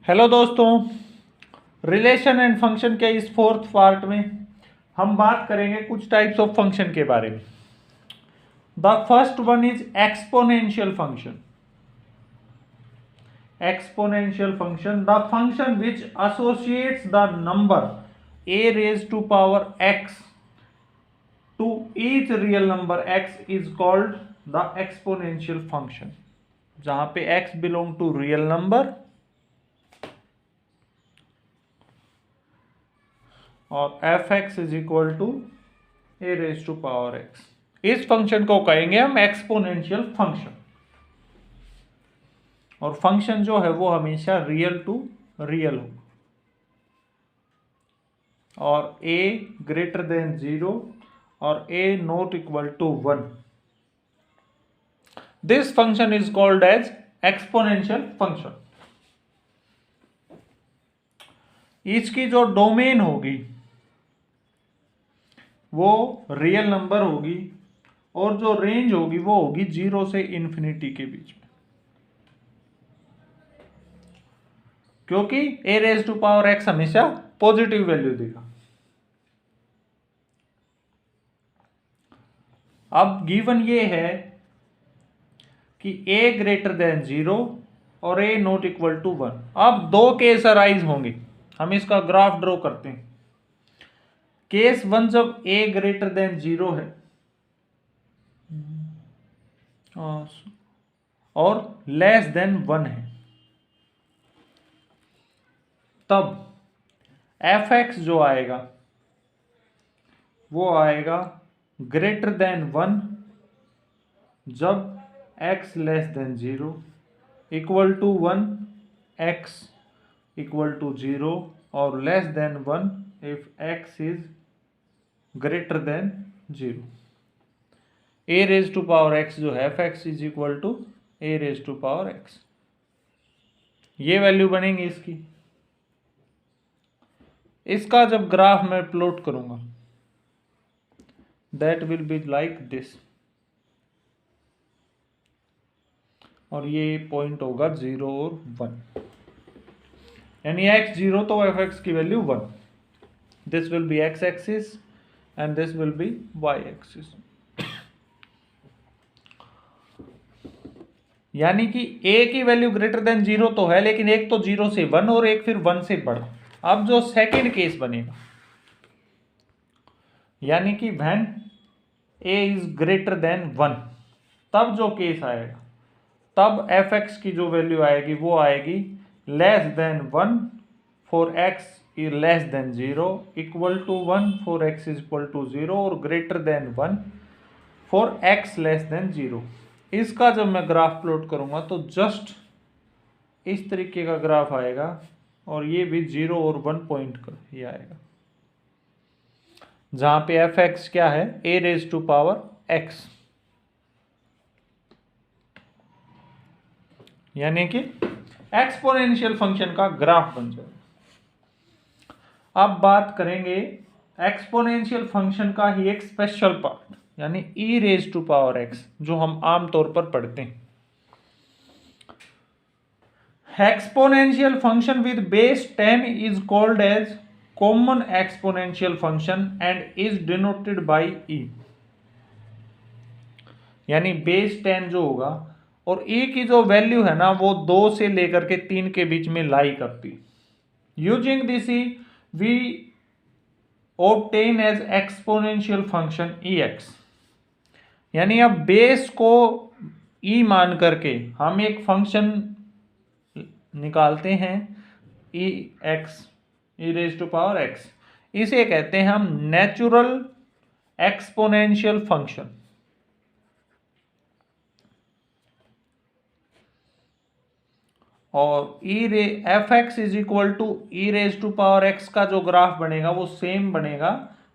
Hello दोस्तों, relation and function के इस फोर्थ पार्ट में हम बात करेंगे कुछ टाइप्स ऑफ फंक्शन के बारे में। The first one is exponential function. Exponential function, the function which associates the number a raised to power x to each real number x is called the exponential function। जहां पे x belong to real number और F X is equal to A raise to power X, इस function को कहेंगे हम exponential function. और function जो है वो हमेशा रियल टू रियल होगा और ए ग्रेटर देन 0 और A not equal to 1। This function is called as exponential function. इसकी जो डोमेन होगी वो रियल नंबर होगी और जो रेंज होगी वो होगी 0 से इन्फिनिटी के बीच में, क्योंकि ए रेज टू पावर एक्स हमेशा पॉजिटिव वैल्यू देगा। अब गिवन ये है कि ए ग्रेटर देन 0 और ए नॉट इक्वल टू 1। अब दो केस अराइज होंगे, हम इसका ग्राफ ड्रॉ करते हैं। केस 1 जब a ग्रेटर देन 0 है और लेस देन 1 है, तब एफ एक्स जो आएगा वो आएगा ग्रेटर देन 1 जब x less than 0, equal to 1 x equal to 0 और less than 1 if x is greater than 0। A raise to power x जो है F X is equal to A raise to power x, ये value बनेंगी इसकी। इसका जब graph मैं plot करूंगा that will be like this, और ये पॉइंट होगा 0 और 1, यानी x 0 तो एफ एक्स की value 1। This will be x axis and this will be y axis. यानी कि a की वैल्यू ग्रेटर देन 0 तो है, लेकिन एक तो 0 से 1 और एक फिर 1 से बड़ा। अब जो सेकंड केस बनेगा, यानी कि when a is greater than 1, तब जो केस आएगा तब एफ एक्स की जो वैल्यू आएगी वो आएगी less than 1 for x is less than 0, equal to 1 for x is equal to 0 और greater than 1 for x less than 0। इसका जब मैं ग्राफ प्लॉट करूंगा तो जस्ट इस तरीके का ग्राफ आएगा और ये भी 0 और 1 पॉइंट का ही आएगा, जहां पे एफ एक्स क्या है, ए रेज टू पावर एक्स, यानी कि एक्सपोनेंशियल फंक्शन का ग्राफ बन जाएगा। अब बात करेंगे एक्सपोनेंशियल फंक्शन का ही एक स्पेशल पार्ट, यानी E raise to power X, जो हम आमतौर पर पढ़ते हैं। Exponential function with base 10 is called as common exponential function and is denoted by E. यानी बेस 10 जो होगा और ई की जो वैल्यू है ना वो 2 से लेकर के 3 के बीच में लाई करती। Using this E V obtain as exponential function ex। यानी अब बेस को e मान करके हम एक फंक्शन निकालते हैं e x, e raise to power x। इसे कहते हैं हम नेचुरल एक्सपोनेंशियल फंक्शन। और F X is equal to E raise to power X का जो ग्राफ बनेगा वो सेम बनेगा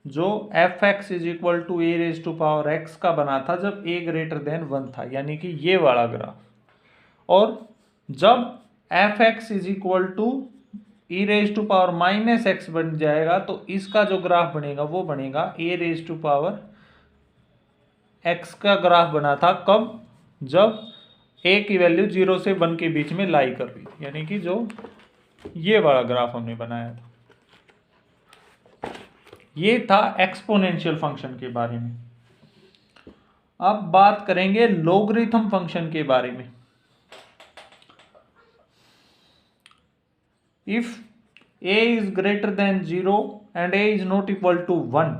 जो F X is equal to A raise to power X का बना था जब ए ग्रेटर देन 1 था, यानी कि ये वाला ग्राफ। और जब F X is equal to E raise to power minus X बन जाएगा तो इसका जो ग्राफ बनेगा वो बनेगा A raise to power X का ग्राफ बना था, कब, जब a की वैल्यू 0 से 1 के बीच में लाई कर रही थी, यानी कि जो ये वाला ग्राफ हमने बनाया था। ये था एक्सपोनेंशियल फंक्शन के बारे में। अब बात करेंगे लॉगरिथम फंक्शन के बारे में। If a is greater than 0 and a is not equal to 1,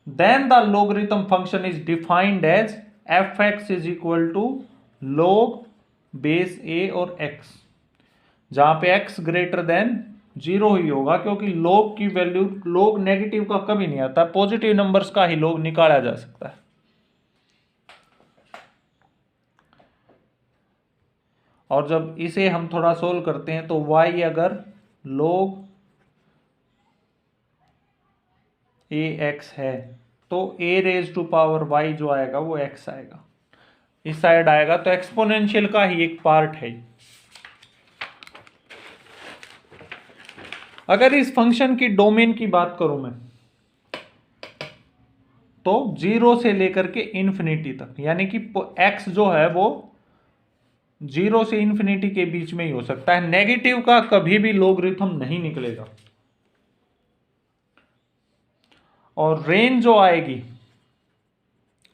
then the logarithm function is defined as fx is equal to log base a और x, जहां पे x ग्रेटर देन 0 ही होगा, क्योंकि log की value, log negative का कभी नहीं आता, पॉजिटिव नंबर्स का ही log निकाला जा सकता है। और जब इसे हम थोड़ा सोल्व करते हैं तो y अगर log ax है तो a raise to power y जो आएगा वो x आएगा, इस साइड आएगा, तो एक्सपोनेंशियल का ही एक पार्ट है। अगर इस फंक्शन की डोमेन की बात करूं मैं, तो 0 से लेकर के इन्फिनिटी तक, यानी कि x जो है वो 0 से इन्फिनिटी के बीच में ही हो सकता है। नेगेटिव का कभी भी लॉगरिथम नहीं निकलेगा। और रेंज जो आएगी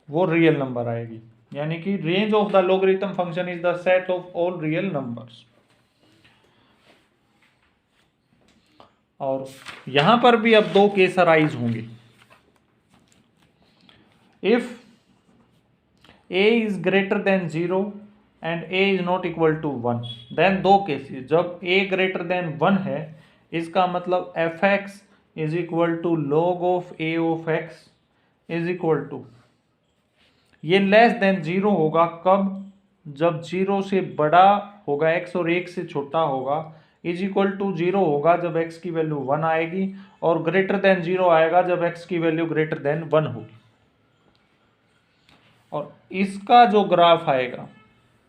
वो रियल नंबर आएगी, यानी कि range of the logarithm function is the set of all real numbers. और यहां पर भी अब दो केस अराइज होंगे। If a is greater than 0 and a is not equal to 1, then दो केसेस, जब a ग्रेटर देन 1 है, इसका मतलब fx is equal to log of a of x is equal to, ये लेस देन 0 होगा कब, जब 0 से बड़ा होगा x और 1 से छोटा होगा, इज इक्वल टू 0 होगा जब x की वैल्यू 1 आएगी, और ग्रेटर देन 0 आएगा जब x की वैल्यू ग्रेटर देन 1 होगी। और इसका जो ग्राफ आएगा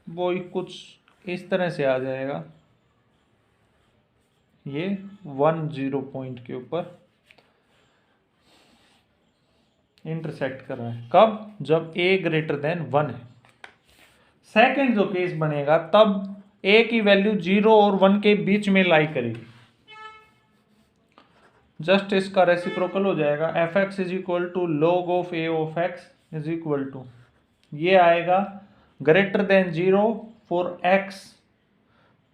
वो कुछ इस तरह से आ जाएगा, ये 1 0 पॉइंट के ऊपर इंटरसेक्ट कर रहा है, कब, जब a ग्रेटर देन 1 है। सेकंड जो केस बनेगा तब a की वैल्यू 0 और 1 के बीच में लाई करेगी, जस्ट इसका रेसिप्रोकल हो जाएगा, fx is equal to log of a of x is equal to, ये आएगा greater than 0 for x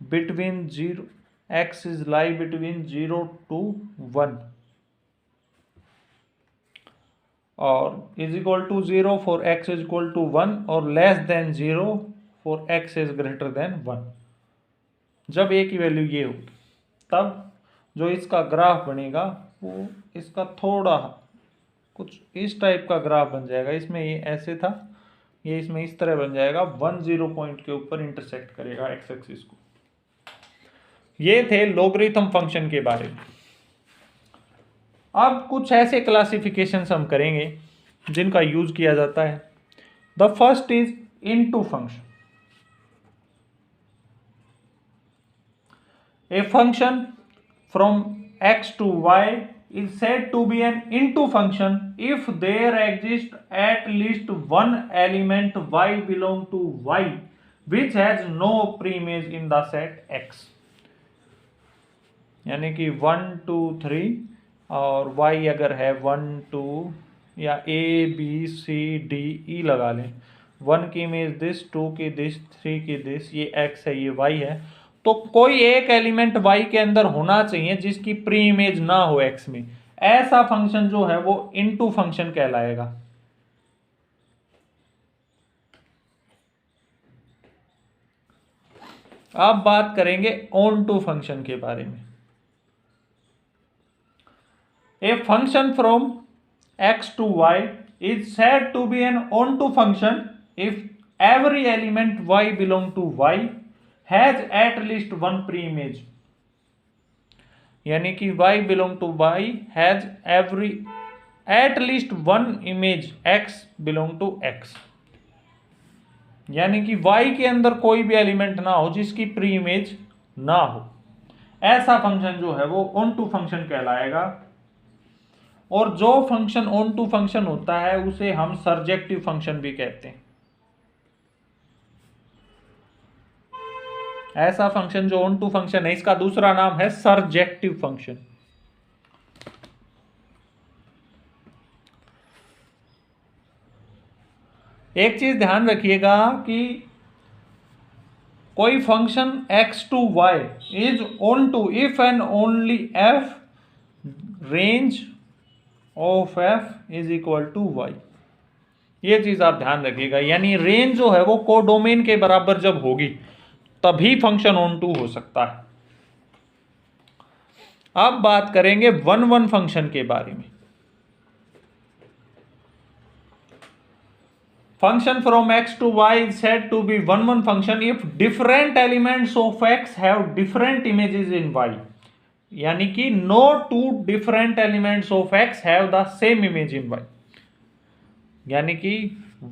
between 0, x is lie between 0 to 1, और is equal to 0 for x is equal to 1, और less than 0 for x is greater than 1। जब a की value ये होगी तब जो इसका ग्राफ बनेगा वो इसका थोड़ा कुछ इस टाइप का ग्राफ बन जाएगा। इसमें ये ऐसे था, ये इसमें इस तरह बन जाएगा, 1 0 पॉइंट के ऊपर इंटरसेक्ट करेगा एक्स एक्सिस को। ये थे लॉगरिथम फंक्शन के बारे में। अब कुछ ऐसे क्लासिफिकेशंस हम करेंगे जिनका यूज किया जाता है। The first is into function. A function from x to y is said to be an into function if there exists at least one element y belong to y which has no preimage in the set x। यानी कि 1 2 3 और y अगर है 1 2 या a b c d e लगा लें, 1 की image this, 2 की दिस, 3 की दिस, ये x है ये y है, तो कोई एक एलिमेंट y के अंदर होना चाहिए जिसकी प्री इमेज ना हो x में। ऐसा फंक्शन जो है वो इनटू फंक्शन कहलाएगा। अब बात करेंगे ऑन टू फंक्शन के बारे में। A function from x to y is said to be an onto function if every element y belong to y has at least one preimage। यानी कि y belong to y has every at least one image x belong to x, यानी कि y के अंदर कोई भी element ना हो जिसकी प्री इमेज ना हो। ऐसा फंक्शन जो है वो ऑन टू फंक्शन कहलाएगा। और जो फंक्शन ऑन टू फंक्शन होता है उसे हम सर्जेक्टिव फंक्शन भी कहते हैं। ऐसा फंक्शन जो ऑन टू फंक्शन है, इसका दूसरा नाम है सरजेक्टिव फंक्शन। एक चीज ध्यान रखिएगा कि कोई function x to y is onto if and only f range of f is equal to y। ये चीज आप ध्यान रखिएगा, यानी रेंज जो है वो कोडोमेन के बराबर जब होगी तभी फंक्शन ऑन टू हो सकता है। अब बात करेंगे वन वन फंक्शन के बारे में। Function from x to y is said to be one function if different elements of x have different images in y। यानी कि no two different elements of x have the same image in y। यानी कि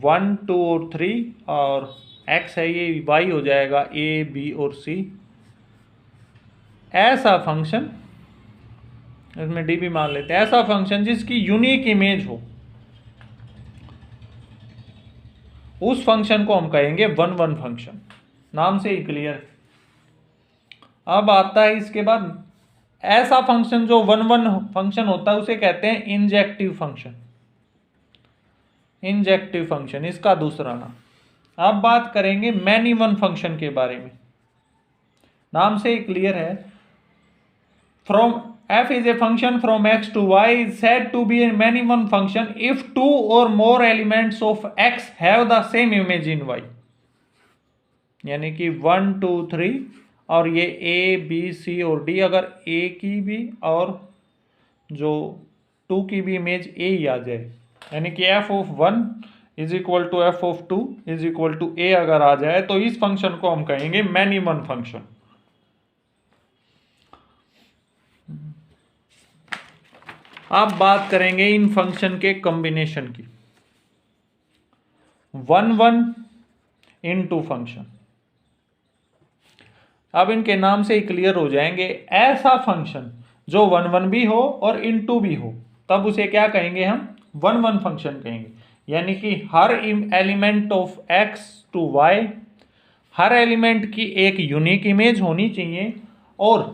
1 2 और 3 और x है ये y हो जाएगा a b और c। ऐसा फंक्शन, इसमें d भी मान लेते हैं, ऐसा फंक्शन जिसकी यूनिक इमेज हो उस फंक्शन को हम कहेंगे वन वन फंक्शन। नाम से ही क्लियर है। अब आता है इसके बाद ऐसा फंक्शन जो वन वन फंक्शन होता है उसे कहते हैं इंजेक्टिव फंक्शन। इंजेक्टिव फंक्शन इसका दूसरा नाम। अब बात करेंगे मैनी वन फंक्शन के बारे में। नाम से ही क्लियर है, from f is a function from x to y is said to be a many one function if two or more elements of x have the same image in y। यानी कि 1 2 3 और ये a b c और d, अगर a की भी और जो 2 की भी इमेज a ही आ जाए, यानी कि f of 1 is equal to f of 2 is equal to a अगर आ जाए तो इस फंक्शन को हम कहेंगे मैनी वन फंक्शन। अब बात करेंगे इन फंक्शन के कॉम्बिनेशन की। One one into function. अब इनके नाम से ही क्लियर हो जाएंगे। ऐसा फंक्शन जो वन वन भी हो और इनटू भी हो तब उसे क्या कहेंगे, हम वन वन फंक्शन कहेंगे। यानी कि हर element of x to y, हर एलिमेंट की एक यूनिक इमेज होनी चाहिए और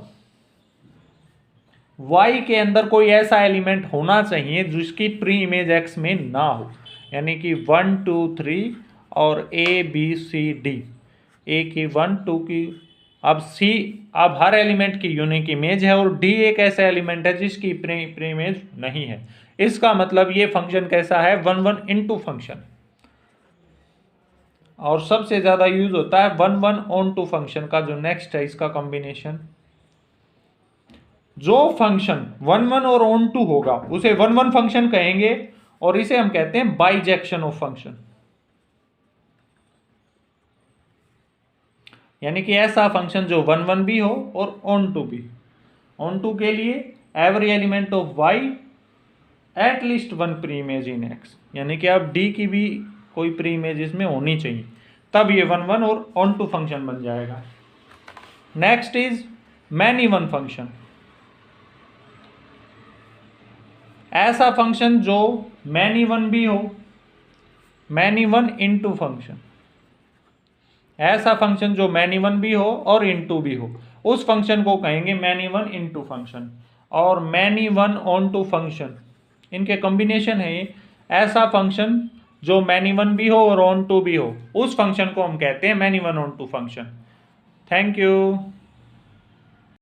y के अंदर कोई ऐसा एलिमेंट होना चाहिए जिसकी प्री इमेज x में ना हो। यानी कि 1 2 3 और a b c d, a की 1 2 की, अब c अब हर एलिमेंट की यूनिक इमेज है और d एक ऐसा एलिमेंट है जिसकी प्री इमेज नहीं है। इसका मतलब ये फंक्शन कैसा है, वन वन इनटू फंक्शन। और सबसे ज्यादा यूज होता है one one onto function का। जो नेक्स्ट है इसका कॉम्बिनेशन, जो फंक्शन वन वन और ऑन टू होगा उसे वन वन फंक्शन कहेंगे और इसे हम कहते हैं बाइजेक्शन ऑफ फंक्शन। यानी कि ऐसा फंक्शन जो वन वन भी हो और ऑन टू भी। ऑन टू के लिए every element of y at least one pre image in x, यानी कि अब d की भी कोई प्री इमेज इसमें होनी चाहिए, तब ये वन वन और ऑन टू फंक्शन बन जाएगा। Next is many one function. ऐसा फंक्शन जो मैनी वन भी हो, मैनी वन इनटू फंक्शन। ऐसा फंक्शन जो मैनी वन भी हो और इनटू भी हो उस फंक्शन को कहेंगे मैनी वन इनटू फंक्शन। और many one onto function, इनके कॉम्बिनेशन है ये। ऐसा फंक्शन जो मैनी वन भी हो और ऑन टू भी हो उस फंक्शन को हम कहते हैं many one onto function. Thank you.